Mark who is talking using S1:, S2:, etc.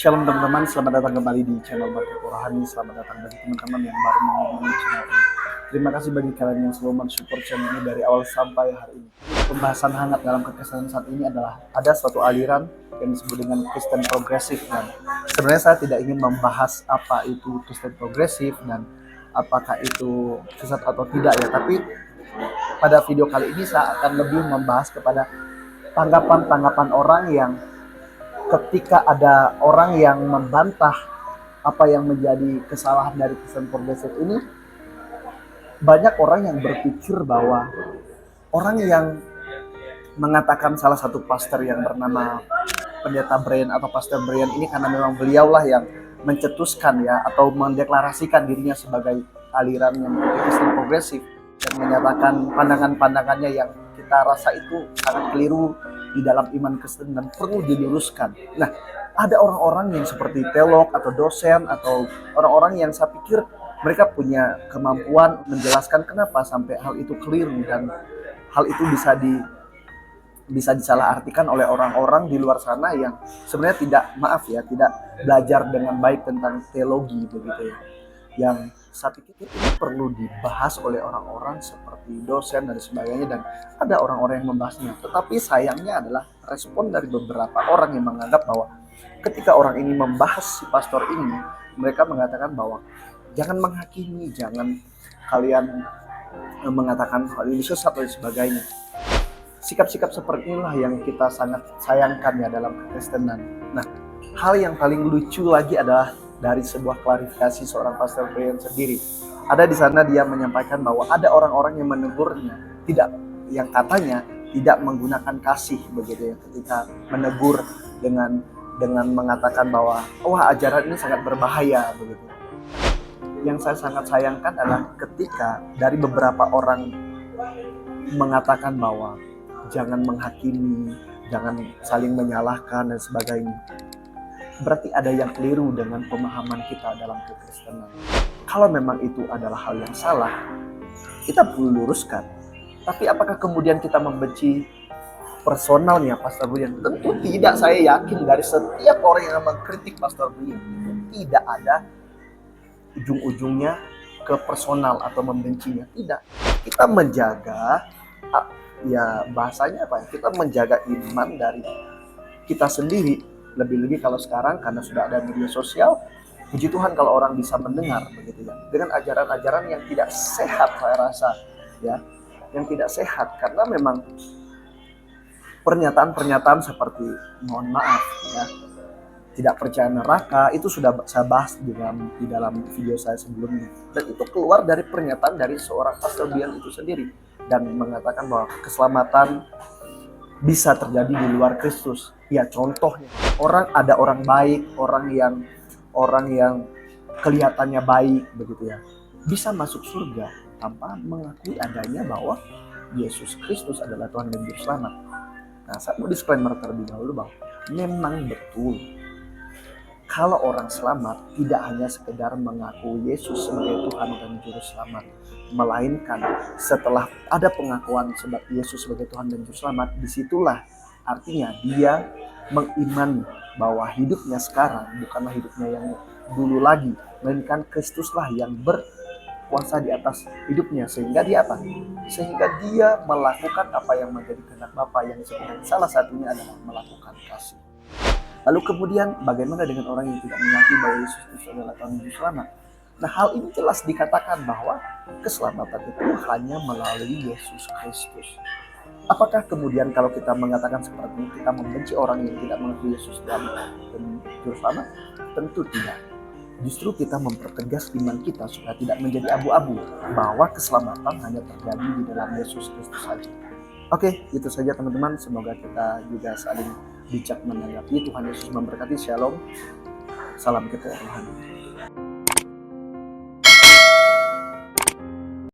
S1: Shalom teman-teman, selamat datang kembali di channel Barkeko Rohani. Selamat datang bagi teman-teman yang baru mengunjungi channel ini. Terima kasih bagi kalian yang selalu mensupport channel ini dari awal sampai hari ini. Pembahasan hangat dalam kekristenan saat ini adalah ada suatu aliran yang disebut dengan Kristen progresif, dan sebenarnya saya tidak ingin membahas apa itu Kristen progresif dan apakah itu sesat atau tidak ya, tapi pada video kali ini saya akan lebih membahas kepada tanggapan-tanggapan orang yang ketika ada orang yang membantah apa yang menjadi kesalahan dari Kristen progresif ini, banyak orang yang berpikir bahwa orang yang mengatakan salah satu pastor yang bernama Pendeta Brian atau Pastor Brian ini karena memang beliaulah yang mencetuskan ya atau mendeklarasikan dirinya sebagai aliran yang Kristen progresif dan menyatakan pandangan-pandangannya yang kita rasa itu sangat keliru di dalam iman Kristen dan perlu diluruskan. Nah, ada orang-orang yang seperti teolog atau dosen atau orang-orang yang saya pikir mereka punya kemampuan menjelaskan kenapa sampai hal itu keliru, dan hal itu bisa disalahartikan oleh orang-orang di luar sana yang sebenarnya tidak belajar dengan baik tentang teologi begitu ya. Yang saya pikir ini perlu dibahas oleh orang-orang seperti dosen dan sebagainya, dan ada orang-orang yang membahasnya. Tetapi sayangnya adalah respon dari beberapa orang yang menganggap bahwa ketika orang ini membahas si pastor ini, mereka mengatakan bahwa jangan menghakimi, jangan kalian mengatakan hal ini sesat dan sebagainya. Sikap-sikap seperti inilah yang kita sangat sayangkan ya dalam kekristenan. Nah, hal yang paling lucu lagi adalah dari sebuah klarifikasi seorang Pastor Brian sendiri. Ada di sana dia menyampaikan bahwa ada orang-orang yang menegurnya, yang katanya tidak menggunakan kasih begitu ya, ketika menegur dengan mengatakan bahwa wah ajaran ini sangat berbahaya begitu. Yang saya sangat sayangkan adalah ketika dari beberapa orang mengatakan bahwa jangan menghakimi, jangan saling menyalahkan dan sebagainya. Berarti ada yang keliru dengan pemahaman kita dalam kekristenan. Kalau memang itu adalah hal yang salah, kita perlu luruskan. Tapi apakah kemudian kita membenci personalnya Pastor Brian? Tentu tidak. Saya yakin dari setiap orang yang mengkritik Pastor Brian tidak ada ujung-ujungnya ke personal atau membencinya. Tidak. Kita menjaga, ya bahasanya apa ya? Kita menjaga iman dari kita sendiri. Lebih-lebih kalau sekarang karena sudah ada media sosial, puji Tuhan kalau orang bisa mendengar begitu ya, dengan ajaran-ajaran yang tidak sehat saya rasa ya, yang tidak sehat, karena memang pernyataan-pernyataan seperti mohon maaf ya, tidak percaya neraka itu sudah saya bahas di dalam video saya sebelumnya, dan itu keluar dari pernyataan dari seorang Pastor Brian itu sendiri, dan mengatakan bahwa keselamatan bisa terjadi di luar Kristus. Ya contohnya, ada orang baik, orang yang kelihatannya baik begitu ya, bisa masuk surga tanpa mengakui adanya bahwa Yesus Kristus adalah Tuhan dan Juru Selamat. Nah, saya mau disclaimer terlebih dahulu bahwa memang betul kalau orang selamat tidak hanya sekedar mengaku Yesus sebagai Tuhan dan Juru Selamat, melainkan setelah ada pengakuan Yesus sebagai Tuhan dan Juru Selamat, disitulah artinya dia mengimani bahwa hidupnya sekarang bukanlah hidupnya yang dulu lagi, melainkan Kristuslah yang berkuasa di atas hidupnya, sehingga dia melakukan apa yang menjadi kehendak Bapa, yang sebenarnya salah satunya adalah melakukan kasih. Lalu kemudian bagaimana dengan orang yang tidak mengakui bahwa Yesus Kristus adalah Tuhan dan Juru Selamat? Nah, hal ini jelas dikatakan bahwa keselamatan itu hanya melalui Yesus Kristus. Apakah kemudian kalau kita mengatakan seperti ini, kita membenci orang yang tidak mengakui Yesus dan Juru Selamat? Tentu tidak. Justru kita mempertegas iman kita supaya tidak menjadi abu-abu, bahwa keselamatan hanya terjadi di dalam Yesus Kristus saja. Oke, itu saja teman-teman. Semoga kita juga saling bijak menanggapi. Tuhan Yesus memberkati. Shalom. Salam ketuhanan.